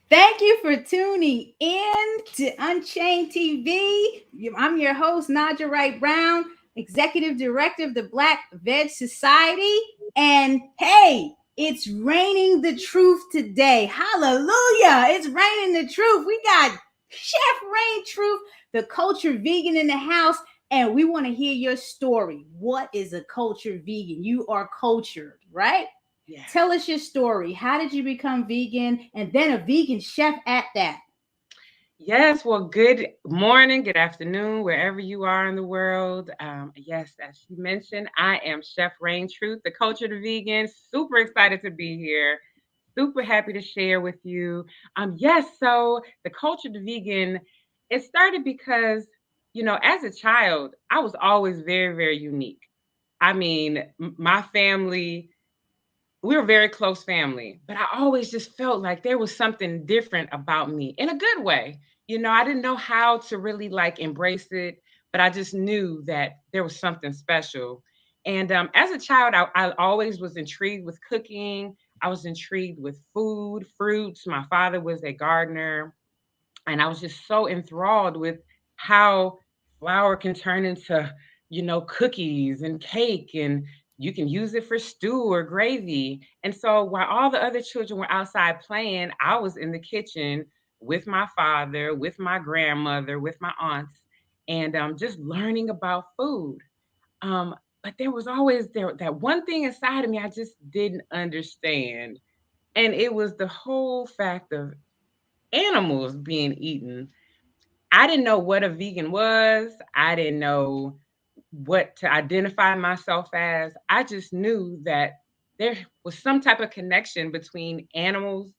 Thank you for tuning in to Unchained TV. I'm your host, Naja Wright Brown, Executive Director of the Black Veg Society. And hey, it's raining the truth today. Hallelujah! It's raining the truth. We got Chef Rain Truth, the culture vegan in the house, and we want to hear your story. What is a culture vegan? You are cultured, right? Yeah. Tell us your story. How did you become vegan and then a vegan chef at that? Yes, well, good morning, good afternoon, wherever you are in the world. Yes, as you mentioned, I am Chef Rain Truth, the culture to vegan. Super excited to be here. Super happy to share with you. Yes, so the culture to vegan, it started because, as a child, I was always very, very unique. I mean, my family, we were a very close family, but I always just felt like there was something different about me in a good way. I didn't know how to really like embrace it, but I just knew that there was something special. And as a child, I always was intrigued with cooking. I was intrigued with food, fruits. My father was a gardener, and I was just so enthralled with how flour can turn into, cookies and cake, and you can use it for stew or gravy. And so while all the other children were outside playing, I was in the kitchen with my father, with my grandmother, with my aunts, and just learning about food. Um, but there was always that one thing inside of me I just didn't understand. And it was the whole fact of animals being eaten. I didn't know what a vegan was. I didn't know what to identify myself as. I just knew that there was some type of connection between animals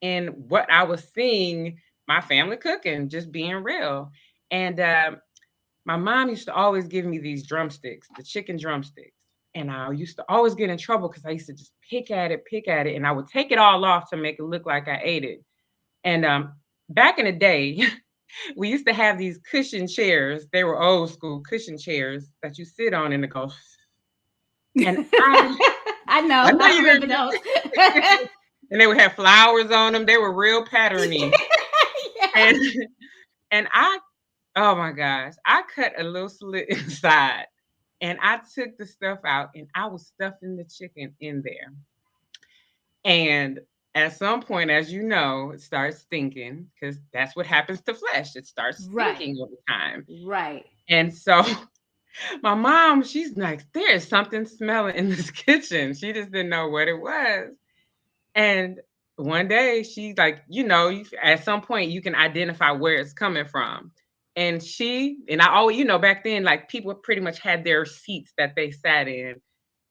and what I was seeing my family cooking, just being real. And my mom used to always give me these drumsticks, the chicken drumsticks. And I used to always get in trouble because I used to just pick at it, and I would take it all off to make it look like I ate it. And back in the day, we used to have these cushion chairs. They were old school cushion chairs that you sit on in the golf. And I know, I know I you remember remember. those. And they would have flowers on them. They were real patterny. Yeah. And and oh my gosh, I cut a little slit inside, and I took the stuff out, and I was stuffing the chicken in there. And at some point, as you know, it starts stinking because that's what happens to flesh. It starts Right, stinking over time. right. And so my mom, she's like, there is something smelling in this kitchen. She just didn't know what it was. And one day she's like, at some point you can identify where it's coming from. And I always, back then, like people pretty much had their seats that they sat in.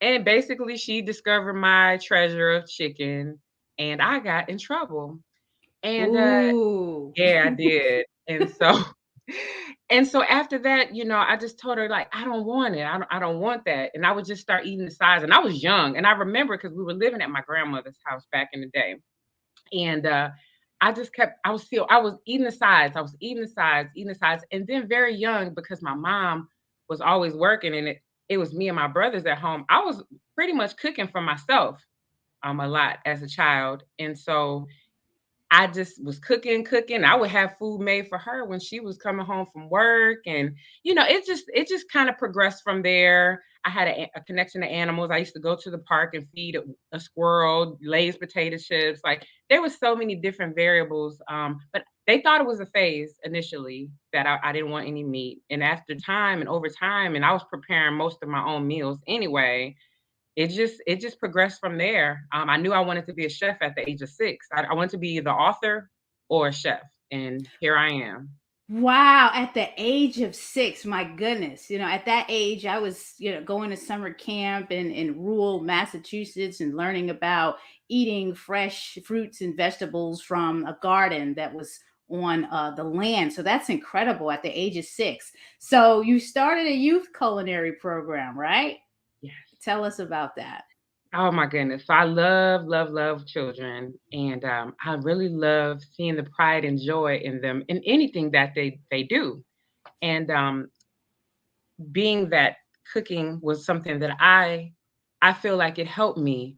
And basically she discovered my treasure of chicken, and I got in trouble. And Ooh. yeah, I did. And so after that, I just told her like, I don't want it. I don't want that. And I would just start eating the sides. And I was young. And I remember because we were living at my grandmother's house back in the day. And I was eating the sides. I was eating the sides, eating the sides. And then very young, because my mom was always working, and it was me and my brothers at home. I was pretty much cooking for myself a lot as a child. And so I just was cooking. I would have food made for her when she was coming home from work, and it just kind of progressed from there. I had a connection to animals. I used to go to the park and feed a squirrel, Lay's potato chips. Like there was so many different variables, but they thought it was a phase initially that I didn't want any meat. And after time and over time, and I was preparing most of my own meals anyway, it just progressed from there. I knew I wanted to be a chef at the age of 6. I wanted to be the author or a chef, and here I am. Wow, at the age of 6, my goodness. At that age, I was, going to summer camp in rural Massachusetts and learning about eating fresh fruits and vegetables from a garden that was on the land. So that's incredible at the age of 6. So you started a youth culinary program, right? Yes. Tell us about that. Oh my goodness. So I love, love, love children, and I really love seeing the pride and joy in them in anything that they do. And being that cooking was something that I feel like it helped me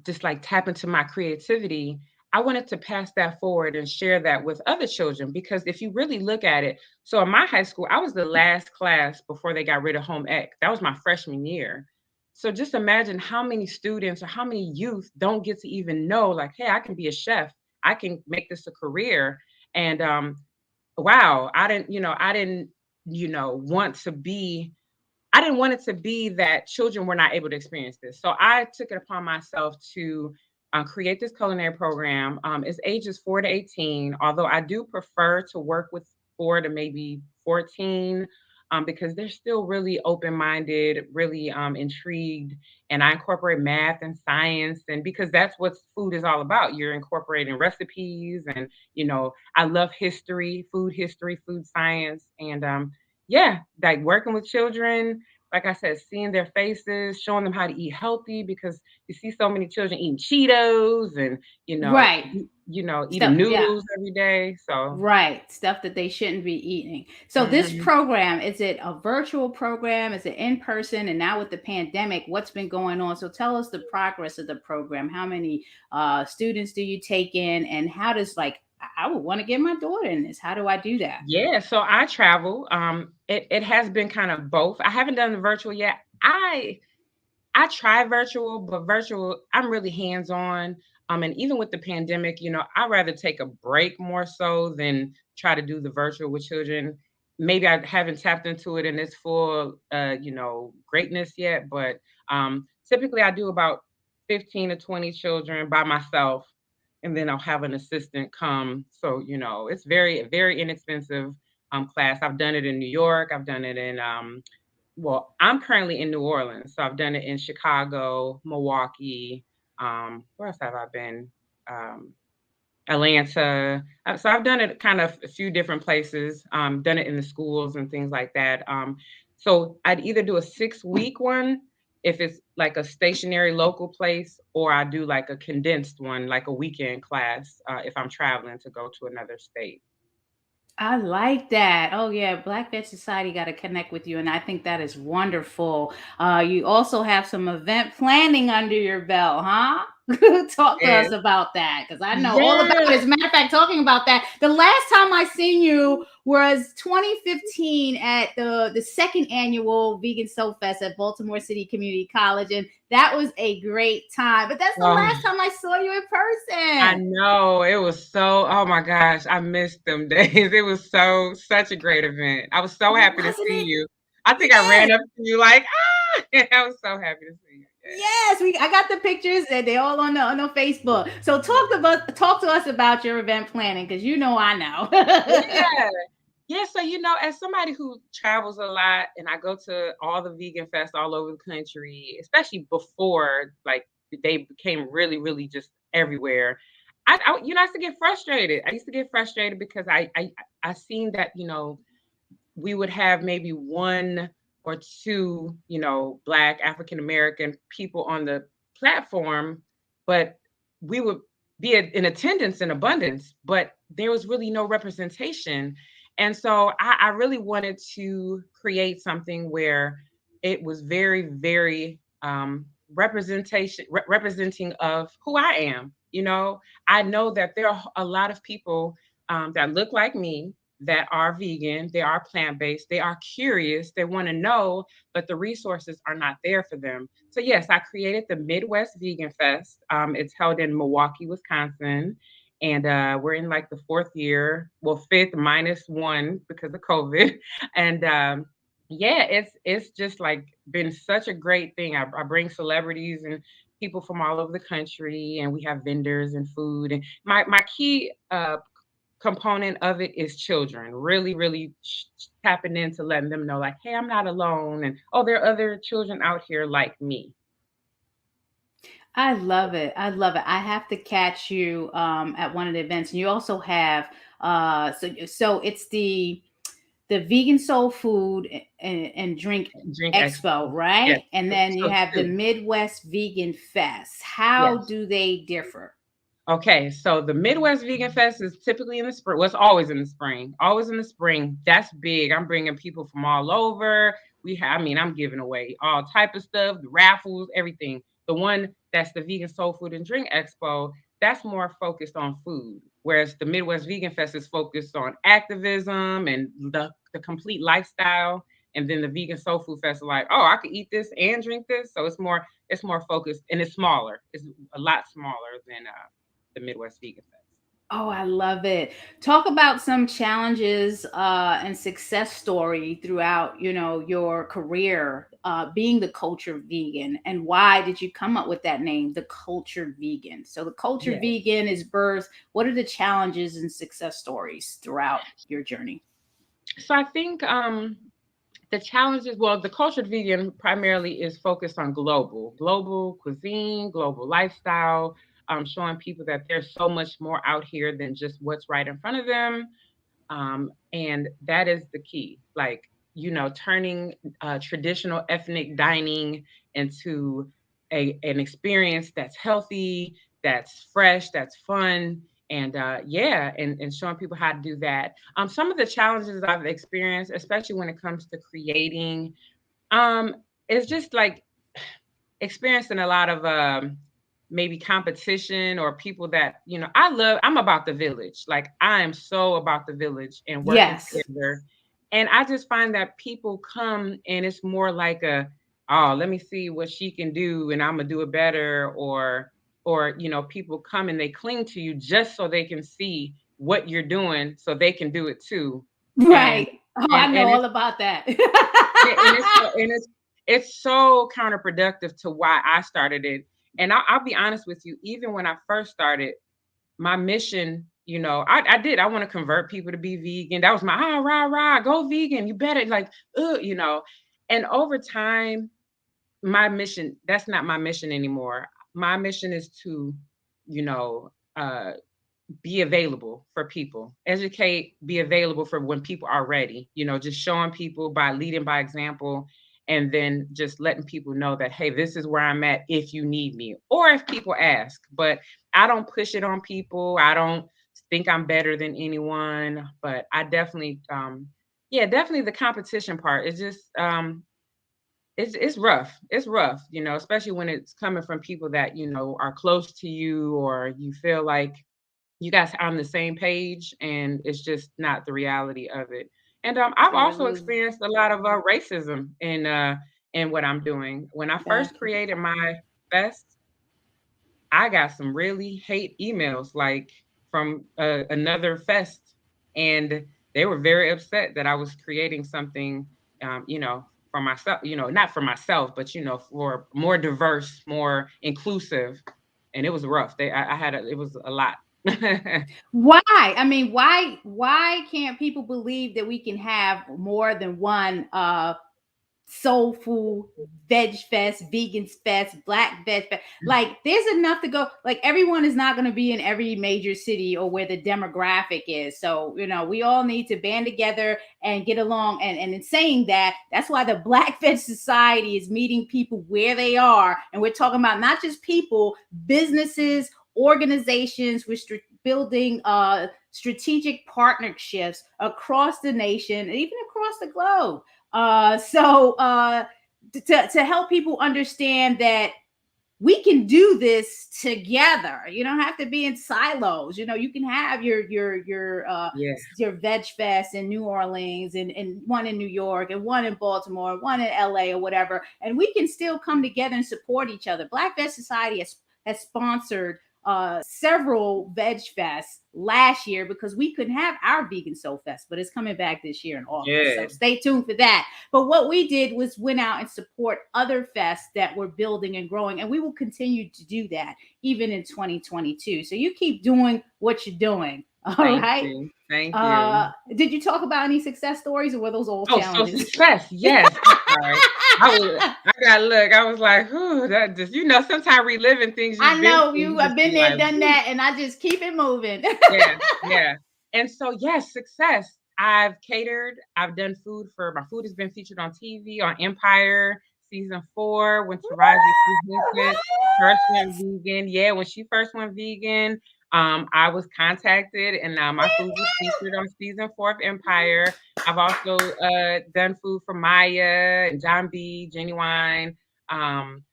just like tap into my creativity. I wanted to pass that forward and share that with other children, because if you really look at it, so in my high school, I was the last class before they got rid of home ec. That was my freshman year. So just imagine how many students or how many youth don't get to even know, like, hey, I can be a chef. I can make this a career. And wow, I didn't, want to be I didn't want it to be that children were not able to experience this. So I took it upon myself to create this culinary program. It's ages 4 to 18, although I do prefer to work with 4 to maybe 14, because they're still really open minded, really intrigued. And I incorporate math and science, and because that's what food is all about. You're incorporating recipes, and, I love history, food science. And yeah, like working with children, like I said, seeing their faces, showing them how to eat healthy, because you see so many children eating Cheetos and, Right. eating Stuff. Yeah. noodles every day. So, Right. Stuff that they shouldn't be eating. So this mhm. program, is it a virtual program? Is it in person? And now with the pandemic, what's been going on? So tell us the progress of the program. How many students do you take in? And how does, like, I would want to get my daughter in this. How do I do that? Yeah, so I travel. It has been kind of both. I haven't done the virtual yet. I try virtual, but virtual, I'm really hands on. And even with the pandemic, I'd rather take a break more so than try to do the virtual with children. Maybe I haven't tapped into it in its full, greatness yet, but typically I do about 15 to 20 children by myself, and then I'll have an assistant come. So, it's very, very inexpensive class. I've done it in New York. I've done it in well, I'm currently in New Orleans, so I've done it in Chicago, Milwaukee. Where else have I been? Um, Atlanta. So I've done it kind of a few different places. Done it in the schools and things like that. So I'd either do a 6 week one if it's like a stationary local place, or I do like a condensed one, like a weekend class, if I'm traveling to go to another state. I like that. Oh yeah, Black Veg Society got to connect with you, and I think that is wonderful. You also have some event planning under your belt, huh? Talk to us And about that, because I know all about it. yeah, As a matter of fact, talking about that, the last time I seen you was 2015 at the second annual Vegan Soul Fest at Baltimore City Community College, and that was a great time. But that's the oh, last time I saw you in I person. know, it was so, oh my gosh, I missed them days. It was such a great event. I was so happy to Wasn't see it? you. I think I Yes. ran up to you like, ah, I was so happy to see you. Yes, I got the pictures and they all on the Facebook. So talk to us about your event planning, because I Yeah. know. Yeah. Yeah, so as somebody who travels a lot and I go to all the vegan fests all over the country, especially before like they became really, really just everywhere. I used to get frustrated. I used to get frustrated because I seen that, we would have maybe one or two, Black African American people on the platform, but we would be in attendance in abundance, but there was really no representation. And so I really wanted to create something where it was very, very representing of who I am. I know that there are a lot of people that look like me, that are vegan, they are plant based, they are curious, they want to know, but the resources are not there for them. So, yes, I created the Midwest Vegan Fest. It's held in Milwaukee, Wisconsin. And we're in like the fourth year, well, fifth minus one because of COVID. And yeah, it's just like been such a great thing. I bring celebrities and people from all over the country, and we have vendors and food. And my key component of it is children really, really tapping into letting them know, like, hey, I'm not alone, and oh, there are other children out here like me. I love it. I love it. I have to catch you at one of the events. And you also have so it's the vegan soul food and drink Drink expo, expo. Yes. right? And then you So have the two. Midwest Vegan Fest. How Yes. do they differ? Okay, so the Midwest Vegan Fest is typically in the spring. Well, it's always in the spring. Always in the spring. That's big. I'm bringing people from all over. I'm giving away all type of stuff, the raffles, everything. The one that's the Vegan Soul Food and Drink Expo. that's more focused on food. Whereas the Midwest Vegan Fest is focused on activism and the complete lifestyle. And then the Vegan Soul Food Fest is like, oh, I could eat this and drink this. So it's more focused and it's smaller. It's a lot smaller than the Midwest Vegan Fest. Oh, I love it. Talk about some challenges and success story throughout, your career being the culture vegan, and why did you come up with that name, the culture vegan? So the culture Yeah. vegan is birth. What are the challenges and success stories throughout your journey? So I think the challenges, well, the cultured vegan primarily is focused on global cuisine, global lifestyle, showing people that there's so much more out here than just what's right in front of them. And that is the key. Like, turning traditional ethnic dining into an experience that's healthy, that's fresh, that's fun, and yeah, and showing people how to do that. Some of the challenges I've experienced, especially when it comes to creating, um, is just like experiencing a lot of maybe competition or people that I'm about the village. Like, I am so about the village and working Yes. together, and I just find that people come and it's more like a, oh, let me see what she can do and I'm gonna do it better, or people come and they cling to you just so they can see what you're doing so they can do it too. and Right. Oh, I know and all about that. it's so counterproductive to why I started it. And I'll be honest with you, even when I first started, my mission, I want to convert people to be vegan. That was my rah rah, go vegan. You better like, you know. And over time, my mission, that's not my mission anymore. My mission is to, you know, uh be available for people, educate, be available for when people are ready, just showing people by leading by example, and then just letting people know that, hey, this is where I'm at if you need me or if people ask. But I don't push it on people. I don't think I'm better than anyone, but I definitely, yeah, definitely the competition part is just, it's rough. It's rough, especially when it's coming from people that, are close to you, or you feel like you guys are on the same page, and it's just not the reality of it. And I've also Absolutely. experienced a lot of racism in what I'm doing. When I first Gotcha. created my fest, I got some really hate emails, like from another fest, and they were very upset that I was creating something, for myself, not for myself, but for more diverse, more inclusive, and it was rough. I had it was a lot. Why? I mean, why can't people believe that we can have more than one soul food, veg fest, vegans fest, black veg fest? Like, there's enough to go. Like, everyone is not going to be in every major city or where the demographic is. So, we all need to band together and get along. And in saying that, that's why the Black Veg Society is meeting people where they are. And we're talking about not just people, businesses, organizations. We're building strategic partnerships across the nation and even across the globe. To help people understand that we can do this together. You don't have to be in silos. You can have Yeah. your veg fest in New Orleans, and one in New York, and one in Baltimore, one in LA, or whatever, and we can still come together and support each other. Black Veg Society has sponsored several veg fests last year because we couldn't have our vegan soul fest, but it's coming back this year in August, so Good. stay tuned for that. But what we did was went out and support other fests that were building and growing, and we will continue to do that even in 2022. So you keep doing what you're doing. All Thank right. you. Thank you. Did you talk about any success stories, or were those all Oh, so challenges? success. Yes. I'm sorry. I got look. I was like, whew, that just sometimes reliving things I you've been know through, you you have just been be there, like, done whew. that, and I just keep it moving. Yeah, yeah. And so, yes, success. I've catered. I've done food for my food has been featured on TV on Empire season 4 when Taraji P. Henson first went What? vegan. Yeah, when she first went vegan, I was contacted, and my food was featured on season 4 of Empire. I've also done food for Maya and John B. Genuine. Um,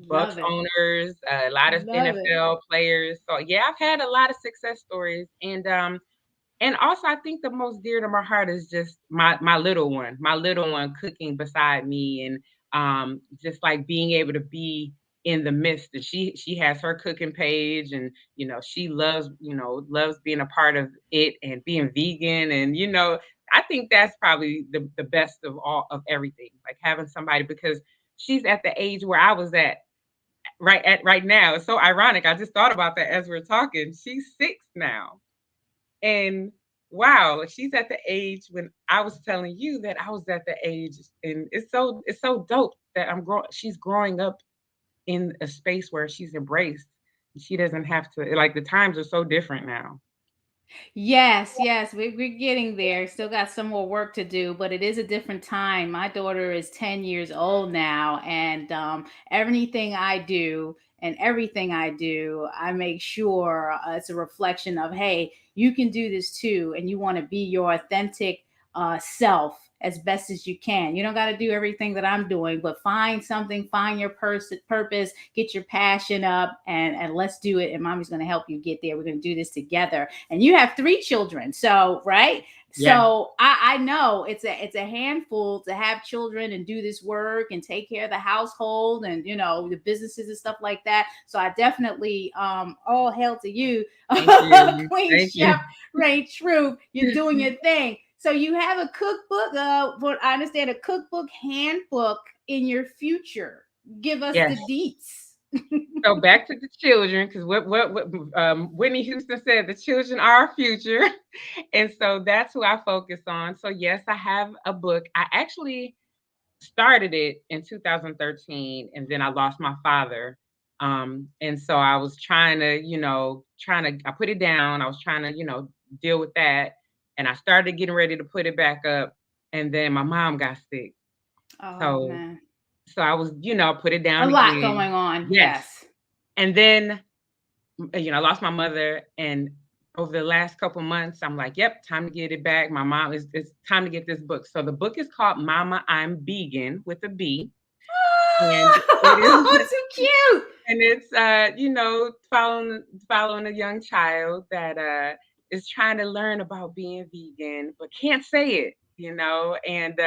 Bucks Love it. owners, a lot of Love it. NFL players. So yeah, I've had a lot of success stories, and also I think the most dear to my heart is just my little one cooking beside me, and just like being able to be in the midst. And she has her cooking page, and she loves being a part of it and being vegan, and I think that's probably the best of all of everything, like having somebody, because she's at the age where I was at right now. It's so ironic. I just thought about that as we're talking. She's 6 now. And wow, she's at the age when I was telling you that I was at the age, and it's so dope that she's growing up in a space where she's embraced. She doesn't have to, like, the times are so different now. Yes, yes, we're getting there. Still got some more work to do, but it is a different time. My daughter is 10 years old now, and everything I do, I make sure it's a reflection of, hey, you can do this too, and you want to be your authentic self as best as you can. You don't got to do everything that I'm doing, but find something, find your purpose, get your passion up, and let's do it. And mommy's going to help you get there. We're going to do this together. And you have 3 children, so right. Yeah. So I know it's a handful to have children and do this work and take care of the household and the businesses and stuff like that. So I definitely all hail to you, Thank you. Queen Thank you. Chef Ray Truth. You're doing your thing. So you have a cookbook, what I understand, a cookbook handbook in your future. Give us the Yes. deets. So back to the children, because what Whitney Houston said, the children are our future, and so that's who I focus on. So yes, I have a book. I actually started it in 2013, and then I lost my father, and so I was I put it down. I was trying to deal with that, and I started getting ready to put it back up, and then my mom got sick. Oh So man, I was put it a down lot again. going on. Yes, Yes. and then I lost my mother, and over the last couple months, I'm like, yep, time to get it back. My mom it's time to get this book. So the book is called Mama, I'm Vegan, with a B. And it is Oh, so cute. and it's following a young child that is trying to learn about being vegan but can't say it, and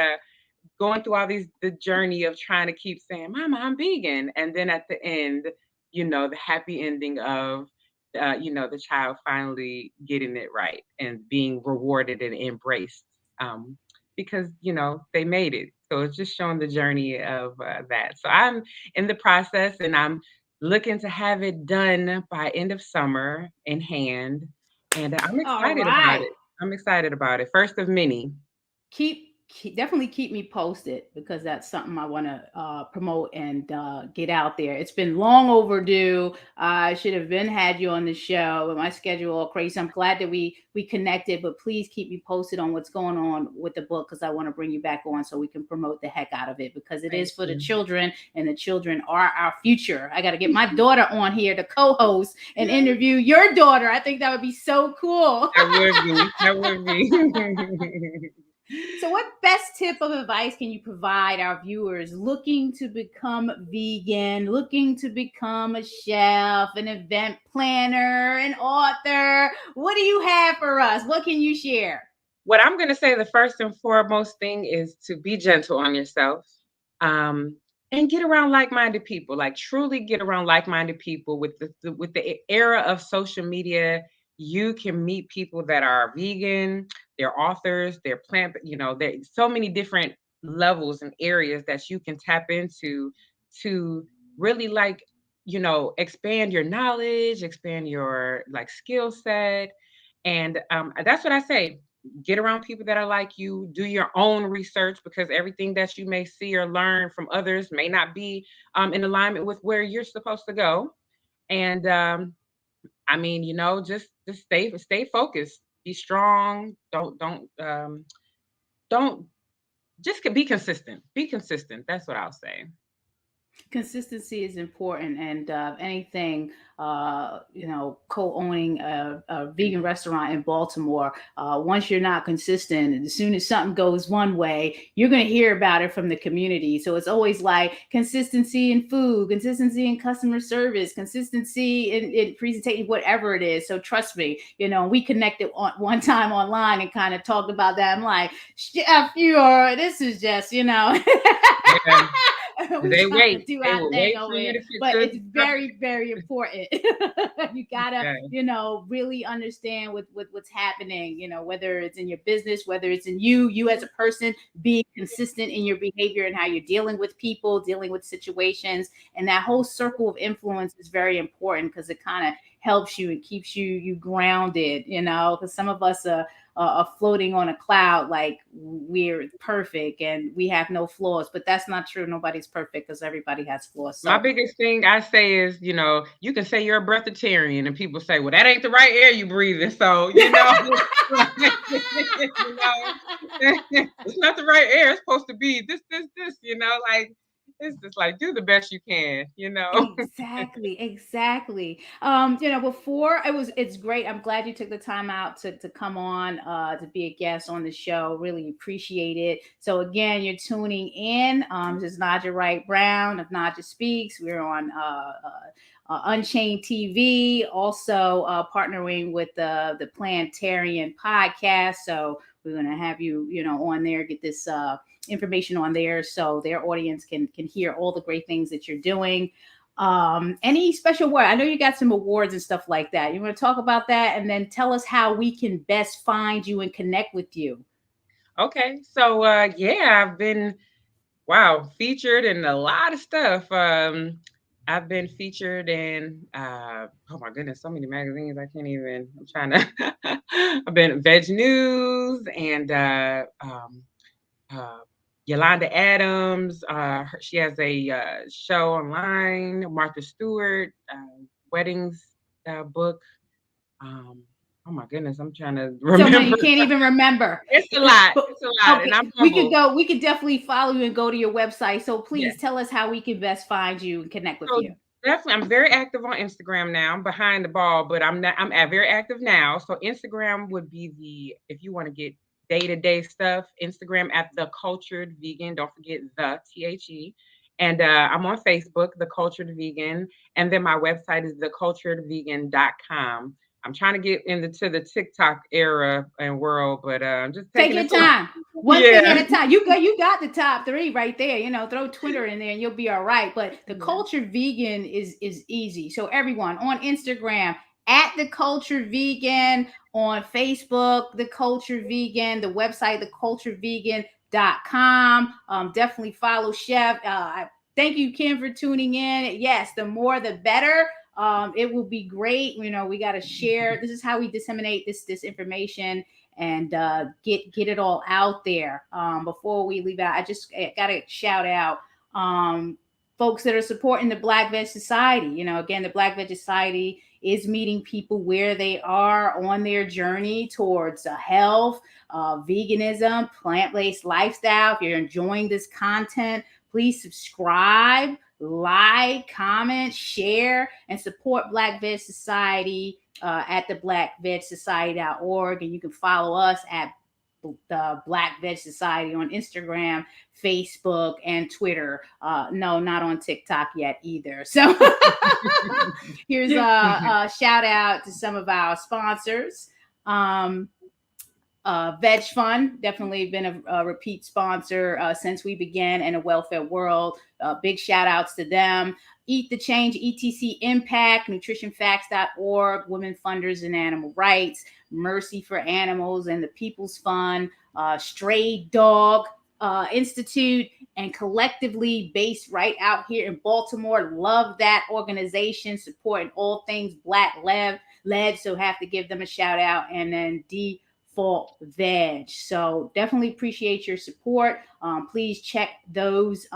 going through all the journey of trying to keep saying, Mama, I'm vegan. And then at the end, the happy ending of, the child finally getting it right and being rewarded and embraced, because, they made it. So it's just showing the journey of that. So I'm in the process, and I'm looking to have it done by end of summer in hand. And I'm All excited about right. it. I'm excited about it. First of many. Definitely keep me posted because that's something I want to promote and get out there. It's been long overdue. I should have been had you on the show, but my schedule all crazy. I'm glad that we connected, but please keep me posted on what's going on with the book because I want to bring you back on so we can promote the heck out of it because it Thank is for the you. children and the children are our future. I got to get my daughter on here to co-host and interview your daughter. I think that would be so cool. That would be. That would be. So, what best tip of advice can you provide our viewers looking to become vegan, looking to become a chef, an event planner, an author? What do you have for us? What can you share? What I'm going to say, the first and foremost thing is to be gentle on yourself, um, and get around like-minded people. Like, truly get around like-minded people. With the era of social media, you can meet people that are vegan, they're authors, they're plant. There's so many different levels and areas that you can tap into to really, like, expand your knowledge, expand your, like, skill set. And that's what I say. Get around people that are like you. Do your own research, because everything that you may see or learn from others may not be in alignment with where you're supposed to go. And I mean, just stay focused. Be strong. Don't just be consistent. Be consistent. That's what I'll say. Consistency is important, and anything, co-owning a vegan restaurant in Baltimore, once you're not consistent, as soon as something goes one way, you're going to hear about it from the community. So it's always like consistency in food, consistency in customer service, consistency in presentation, whatever it is. So trust me, we connected on one time online and kind of talked about that. I'm like, chef, this is just, Yeah. we They trying to wait. do They our will thing wait for over you here, to fix but good it's stuff. very, very important. You gotta, Yeah. really understand what's happening. Whether it's in your business, whether it's in you as a person, being consistent in your behavior and how you're dealing with people, dealing with situations, and that whole circle of influence is very important because it kind of helps you and keeps you grounded. Because some of us are floating on a cloud like we're perfect and we have no flaws, but that's not true. Nobody's perfect because everybody has flaws. My So biggest thing I say is, you can say you're a breatharian, and people say, "Well, that ain't the right air you breathing." So, it's not the right air. It's supposed to be this. Like it's just like do the best you can. Exactly. Before it's great. I'm glad you took the time out to come on to be a guest on the show. Really appreciate it. So again, you're tuning in. This is Naija Wright Brown of Naija Speaks. We're on Unchained TV, also partnering with the Plantarian podcast. So we're gonna have you, on there, get this information on there so their audience can hear all the great things that you're doing. Any special word? I know you got some awards and stuff like that. You want to talk about that and then tell us how we can best find you and connect with you. Okay, so yeah, I've been featured in a lot of stuff. I've been featured in oh my goodness, so many magazines I can't even. I'm trying to. I've been in Veg News and uh, Yolanda Adams. She has a show online. Martha Stewart weddings book. Um, oh my goodness, I'm trying to So many remember. you can't even remember. It's a lot. But It's a lot, and okay, I'm humble. we could definitely follow you and go to your website. So Yeah. please tell us how we can best find you and connect with So you. definitely, I'm very active on Instagram now. I'm behind the ball, but I'm not. Very active now. So Instagram would be if you want to get day to day stuff. Instagram at the Cultured Vegan. Don't forget the THE. And I'm on Facebook, The Cultured Vegan, and then my website is theculturedvegan.com. I'm trying to get into the TikTok era and world, but I'm just Take taking your it slow. time. One thing Yeah. at a time. You got the top three right there. Throw Twitter in there and you'll be all right. But the Yeah. culture vegan is easy. So everyone on Instagram at the culture vegan, on Facebook, the culture vegan, the website, theculturevegan.com. Definitely follow Chef. Thank you, Kim, for tuning in. Yes, the more the better. It will be great. We got to share. This is how we disseminate this information and get it all out there. Before we leave out, I just got to shout out folks that are supporting the Black Veg Society. Again, the Black Veg Society is meeting people where they are on their journey towards health, veganism, plant-based lifestyle. If you're enjoying this content, please subscribe, like, comment, share, and support Black Veg Society at the blackvegsociety.org. And you can follow us at the Black Veg Society on Instagram, Facebook, and Twitter. No, not on TikTok yet either. So here's a shout out to some of our sponsors. Veg Fund, definitely been a repeat sponsor since we began in a welfare world. Big shout outs to them. Eat the Change, ETC Impact, nutritionfacts.org, Women Funders and Animal Rights, Mercy for Animals and the People's Fund, Stray Dog Institute, and collectively based right out here in Baltimore. Love that organization, supporting all things Black led. So have to give them a shout out. And then Default Veg. So definitely appreciate your support. Please check those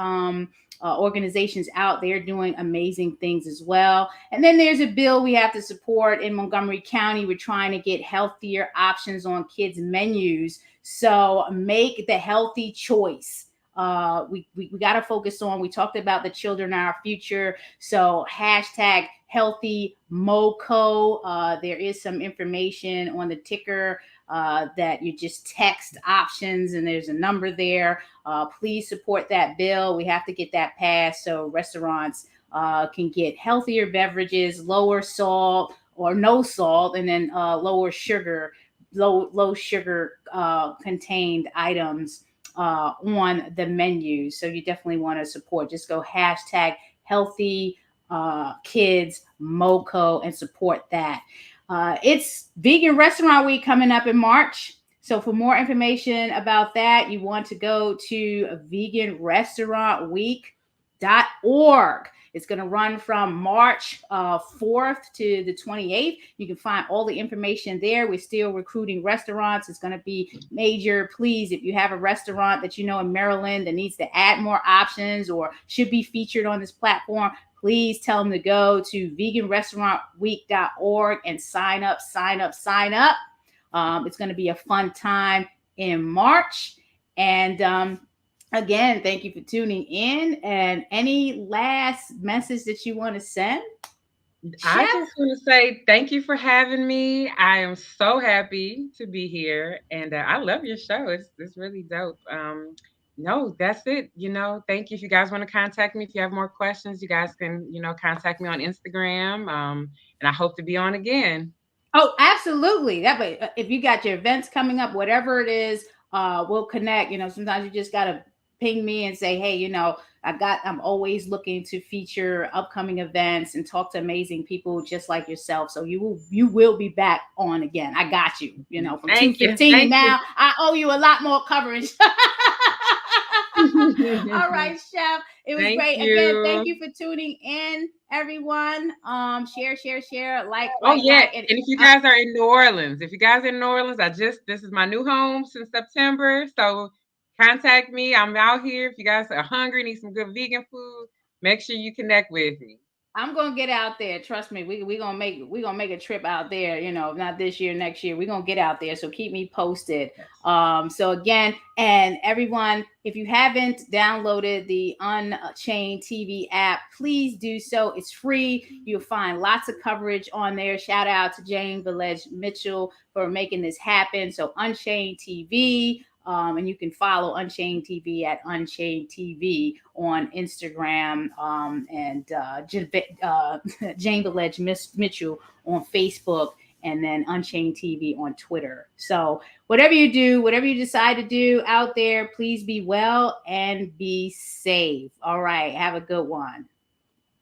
organizations out. They're doing amazing things as well. And then there's a bill we have to support in Montgomery County. We're trying to get healthier options on kids' menus. So make the healthy choice. we got to focus on. We talked about the children are our future. So hashtag healthy MoCo. There is some information on the ticker that you just text options, and there's a number there. Please support that bill. We have to get that passed so restaurants can get healthier beverages, lower salt or no salt, and then lower sugar, low sugar contained items on the menu. So you definitely want to support. Just go hashtag healthy kids MoCo and support that. It's Vegan Restaurant Week coming up in March. So for more information about that, you want to go to veganrestaurantweek.org. It's going to run from March 4th to the 28th. You can find all the information there. We're still recruiting restaurants. It's going to be major. Please, if you have a restaurant that you know in Maryland that needs to add more options or should be featured on this platform, please tell them to go to veganrestaurantweek.org and sign up. It's going to be a fun time in March. And again, thank you for tuning in. And any last message that you want to send? I just want to say thank you for having me. I am so happy to be here, and I love your show. It's really dope. No, that's it. Thank you. If you guys want to contact me, if you have more questions, you guys can contact me on Instagram. And I hope to be on again. Oh, absolutely. That way, if you got your events coming up, whatever it is, we'll connect. Sometimes you just gotta ping me and say, hey, I'm always looking to feature upcoming events and talk to amazing people just like yourself. So you will be back on again. I got you. From 2:15 now, I owe you a lot more coverage. All right, Chef. It was great. Again, thank you for tuning in, everyone. Share, like. Oh, yeah. And if you guys are in New Orleans, this is my new home since September. So contact me. I'm out here. If you guys are hungry, need some good vegan food, make sure you connect with me. I'm gonna get out there. Trust me. We're gonna make a trip out there. Not this year, next year. We're gonna get out there. So keep me posted. So again, and everyone, if you haven't downloaded the Unchained TV app, please do so. It's free. You'll find lots of coverage on there. Shout out to Jane Velez Mitchell for making this happen. So Unchained TV. And you can follow Unchained TV at Unchained TV on Instagram, and Jane Velez Mitchell on Facebook, and then Unchained TV on Twitter. So whatever you decide to do out there, please be well and be safe. All right. Have a good one.